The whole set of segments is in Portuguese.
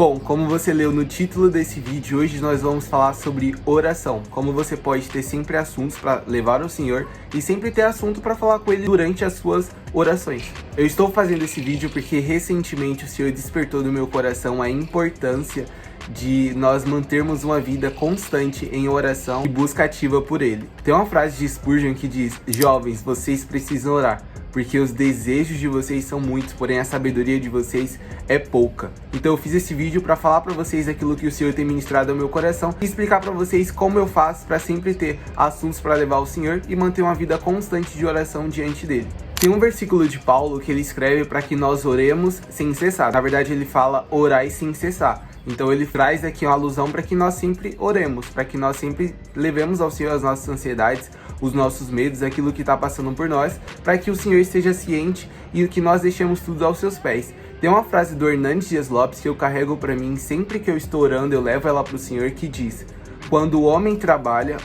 Bom, como você leu no título desse vídeo, hoje nós vamos falar sobre oração. Como você pode ter sempre assuntos para levar ao Senhor e sempre ter assunto para falar com Ele durante as suas orações. Eu estou fazendo esse vídeo porque recentemente o Senhor despertou no meu coração a importância de nós mantermos uma vida constante em oração e busca ativa por Ele. Tem uma frase de Spurgeon que diz: jovens, vocês precisam orar, porque os desejos de vocês são muitos, porém a sabedoria de vocês é pouca. Então eu fiz esse vídeo para falar para vocês aquilo que o Senhor tem ministrado ao meu coração e explicar para vocês como eu faço para sempre ter assuntos para levar ao Senhor e manter uma vida constante de oração diante dele. Tem um versículo de Paulo que ele escreve para que nós oremos sem cessar. Na verdade ele fala orai sem cessar. Então ele traz aqui uma alusão para que nós sempre oremos, para que nós sempre levemos ao Senhor as nossas ansiedades, os nossos medos, aquilo que está passando por nós, para que o Senhor esteja ciente e que nós deixemos tudo aos seus pés. Tem uma frase do Hernandes Dias Lopes que eu carrego para mim sempre que eu estou orando, eu levo ela para o Senhor, que diz: quando o homem trabalha,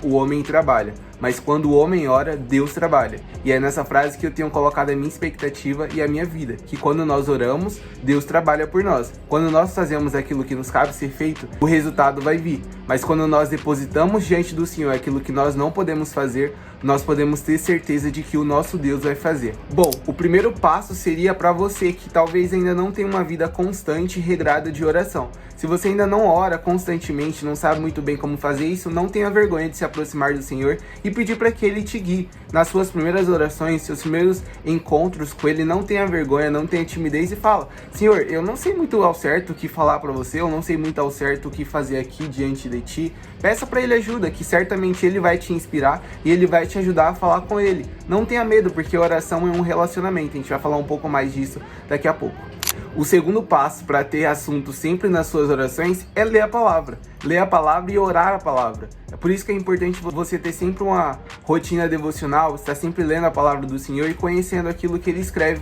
mas quando o homem ora, Deus trabalha. E é nessa frase que eu tenho colocado a minha expectativa e a minha vida, que quando nós oramos, Deus trabalha por nós. Quando nós fazemos aquilo que nos cabe ser feito, o resultado vai vir. Mas quando nós depositamos diante do Senhor aquilo que nós não podemos fazer, nós podemos ter certeza de que o nosso Deus vai fazer. Bom, o primeiro passo seria para você que talvez ainda não tenha uma vida constante e regrada de oração. Se você ainda não ora constantemente, não sabe muito bem como fazer isso, não tenha vergonha de se aproximar do Senhor e pedir para que Ele te guie. Nas suas primeiras orações, seus primeiros encontros com Ele, não tenha vergonha, não tenha timidez e fala: Senhor, eu não sei muito ao certo o que falar para você, eu não sei muito ao certo o que fazer aqui diante de ti. Peça para Ele ajuda, que certamente Ele vai te inspirar e Ele vai te ajudar a falar com Ele. Não tenha medo, porque oração é um relacionamento. A gente vai falar um pouco mais disso daqui a pouco. O segundo passo para ter assunto sempre nas suas orações é ler a palavra. Ler a palavra e orar a palavra. É por isso que é importante você ter sempre uma rotina devocional, estar sempre lendo a palavra do Senhor e conhecendo aquilo que Ele escreve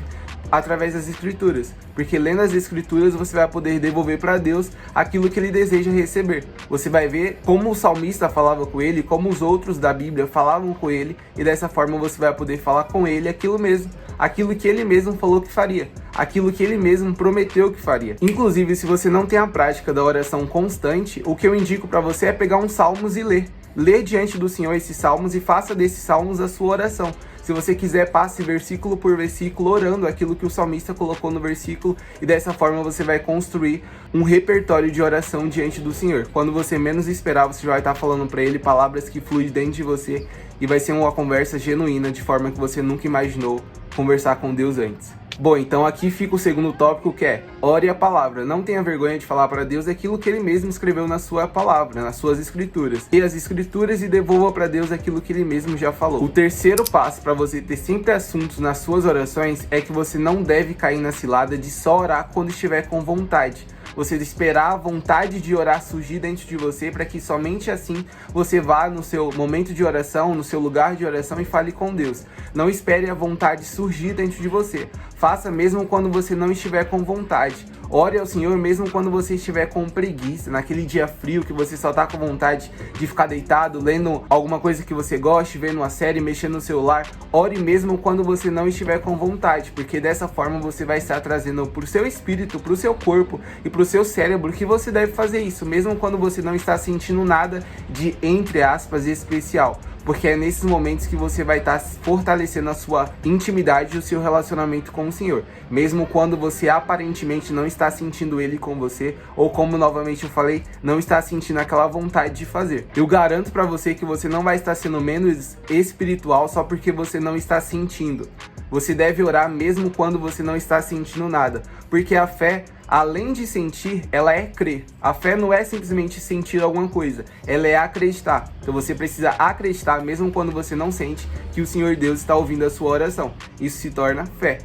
através das Escrituras. Porque lendo as Escrituras você vai poder devolver para Deus aquilo que Ele deseja receber. Você vai ver como o salmista falava com Ele, como os outros da Bíblia falavam com Ele, e dessa forma você vai poder falar com Ele aquilo mesmo, aquilo que Ele mesmo falou que faria, aquilo que Ele mesmo prometeu que faria. Inclusive, se você não tem a prática da oração constante, o que eu indico para você é pegar uns salmos e ler. Lê diante do Senhor esses salmos e faça desses salmos a sua oração. Se você quiser, passe versículo por versículo orando aquilo que o salmista colocou no versículo, e dessa forma você vai construir um repertório de oração diante do Senhor. Quando você menos esperar, você vai estar falando para Ele palavras que fluem dentro de você e vai ser uma conversa genuína, de forma que você nunca imaginou conversar com Deus antes. Bom, então aqui fica o segundo tópico, que é: ore a palavra. Não tenha vergonha de falar para Deus aquilo que Ele mesmo escreveu na sua palavra, nas suas escrituras. E as escrituras, e devolva para Deus aquilo que Ele mesmo já falou. O terceiro passo para você ter sempre assuntos nas suas orações é que você não deve cair na cilada de só orar quando estiver com vontade. Você esperar a vontade de orar surgir dentro de você, para que somente assim você vá no seu momento de oração, no seu lugar de oração, e fale com Deus. Não espere a vontade surgir dentro de você. Faça mesmo quando você não estiver com vontade. Ore ao Senhor mesmo quando você estiver com preguiça, naquele dia frio que você só está com vontade de ficar deitado, lendo alguma coisa que você goste, vendo uma série, mexendo no celular. Ore mesmo quando você não estiver com vontade, porque dessa forma você vai estar trazendo para o seu espírito, para o seu corpo e para o seu cérebro que você deve fazer isso, mesmo quando você não está sentindo nada de, entre aspas, especial. Porque é nesses momentos que você vai estar fortalecendo a sua intimidade e o seu relacionamento com o Senhor. Mesmo quando você aparentemente não está sentindo Ele com você, ou como novamente eu falei, não está sentindo aquela vontade de fazer. Eu garanto para você que você não vai estar sendo menos espiritual só porque você não está sentindo. Você deve orar mesmo quando você não está sentindo nada. Porque a fé, além de sentir, ela é crer. A fé não é simplesmente sentir alguma coisa, ela é acreditar. Então você precisa acreditar, mesmo quando você não sente, que o Senhor Deus está ouvindo a sua oração. Isso se torna fé.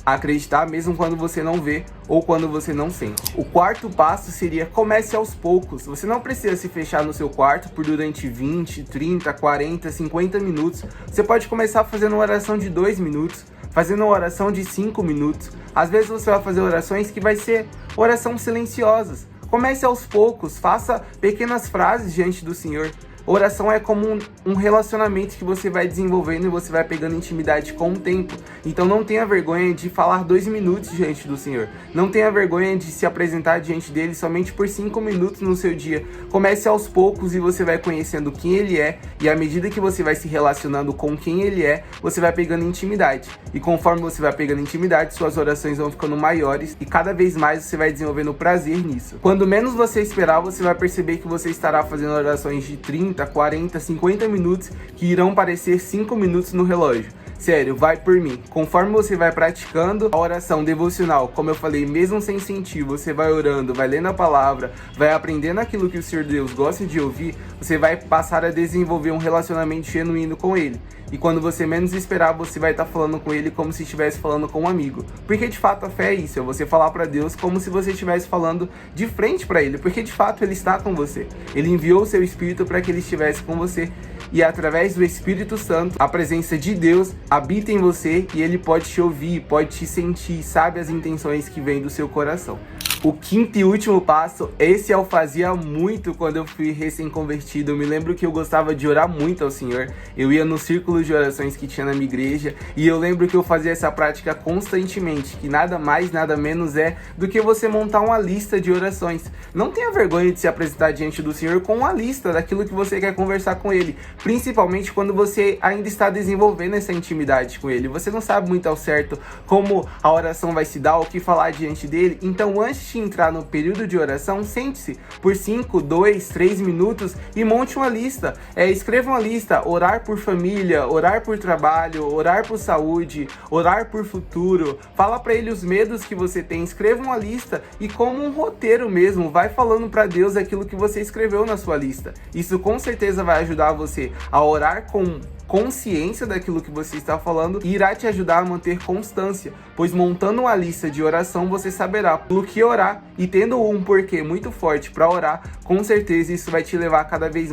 Acreditar mesmo quando você não vê ou quando você não sente. O quarto passo seria: comece aos poucos. Você não precisa se fechar no seu quarto por durante 20, 30, 40, 50 minutos. Você pode começar fazendo uma oração de 2 minutos, fazendo uma oração de 5 minutos. Às vezes você vai fazer orações que vai ser orações silenciosas. Comece aos poucos, faça pequenas frases diante do Senhor. Oração é como um relacionamento que você vai desenvolvendo e você vai pegando intimidade com o tempo. Então não tenha vergonha de falar 2 minutos diante do Senhor. Não tenha vergonha de se apresentar diante dele somente por 5 minutos no seu dia. Comece aos poucos e você vai conhecendo quem ele é, e à medida que você vai se relacionando com quem ele é, você vai pegando intimidade. E conforme você vai pegando intimidade, suas orações vão ficando maiores e cada vez mais você vai desenvolvendo prazer nisso. Quando menos você esperar, você vai perceber que você estará fazendo orações de 30, 40, 50 minutos que irão parecer 5 minutos no relógio. Sério, vai por mim. Conforme você vai praticando a oração devocional, como eu falei, mesmo sem sentir, você vai orando, vai lendo a palavra, vai aprendendo aquilo que o Senhor Deus gosta de ouvir, você vai passar a desenvolver um relacionamento genuíno com Ele. E quando você menos esperar, você vai estar falando com Ele como se estivesse falando com um amigo. Porque de fato a fé é isso, é você falar para Deus como se você estivesse falando de frente para Ele. Porque de fato Ele está com você. Ele enviou o seu Espírito para que Ele estivesse com você. E através do Espírito Santo, a presença de Deus habita em você e Ele pode te ouvir, pode te sentir, sabe as intenções que vêm do seu coração. O quinto e último passo, esse eu fazia muito quando eu fui recém-convertido. Eu me lembro que eu gostava de orar muito ao Senhor. Eu ia no círculo de orações que tinha na minha igreja e eu lembro que eu fazia essa prática constantemente, que nada mais, nada menos é do que você montar uma lista de orações. Não tenha vergonha de se apresentar diante do Senhor com uma lista daquilo que você quer conversar com Ele, principalmente quando você ainda está desenvolvendo essa intimidade com Ele. Você não sabe muito ao certo como a oração vai se dar, o que falar diante dele. Então, antes de entrar no período de oração, sente-se por 5, 2, 3 minutos e monte uma lista. Escreva uma lista: orar por família, orar por trabalho, orar por saúde, orar por futuro. Fala para ele os medos que você tem, escreva uma lista e, como um roteiro mesmo, vai falando para Deus aquilo que você escreveu na sua lista. Isso com certeza vai ajudar você a orar com consciência daquilo que você está falando e irá te ajudar a manter constância, pois montando uma lista de oração você saberá pelo que orar, e tendo um porquê muito forte para orar, com certeza isso vai te levar cada vez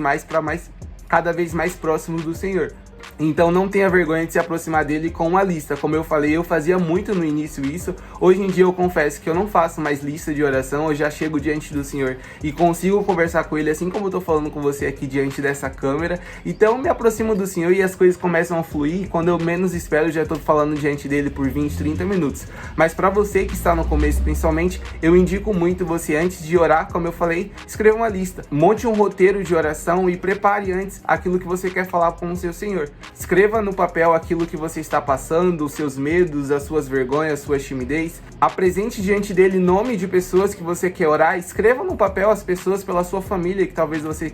mais próximo do Senhor. Então não tenha vergonha de se aproximar dele com uma lista. Como eu falei, eu fazia muito no início isso. Hoje em dia eu confesso que eu não faço mais lista de oração. Eu já chego diante do Senhor e consigo conversar com Ele assim como eu tô falando com você aqui diante dessa câmera. Então eu me aproximo do Senhor e as coisas começam a fluir. E quando eu menos espero, eu já tô falando diante dele por 20, 30 minutos. Mas para você que está no começo principalmente, eu indico muito você, antes de orar, como eu falei, escreva uma lista. Monte um roteiro de oração e prepare antes aquilo que você quer falar com o seu Senhor. Escreva no papel aquilo que você está passando, os seus medos, as suas vergonhas, a sua timidez. Apresente diante dele nome de pessoas que você quer orar. Escreva no papel as pessoas pela sua família que talvez você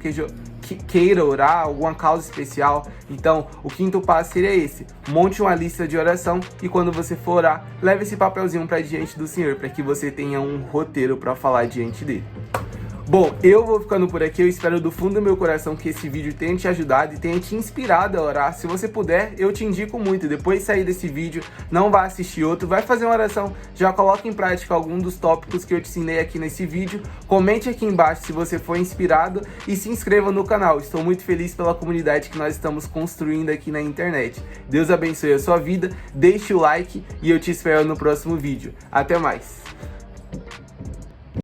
queira orar, alguma causa especial. Então, o quinto passo seria esse: monte uma lista de oração e quando você for orar, leve esse papelzinho para diante do Senhor, para que você tenha um roteiro para falar diante dele. Bom, eu vou ficando por aqui. Eu espero do fundo do meu coração que esse vídeo tenha te ajudado e tenha te inspirado a orar. Se você puder, eu te indico muito, depois de sair desse vídeo, não vá assistir outro, vai fazer uma oração, já coloque em prática algum dos tópicos que eu te ensinei aqui nesse vídeo, comente aqui embaixo se você foi inspirado e se inscreva no canal. Estou muito feliz pela comunidade que nós estamos construindo aqui na internet. Deus abençoe a sua vida, deixe o like e eu te espero no próximo vídeo. Até mais!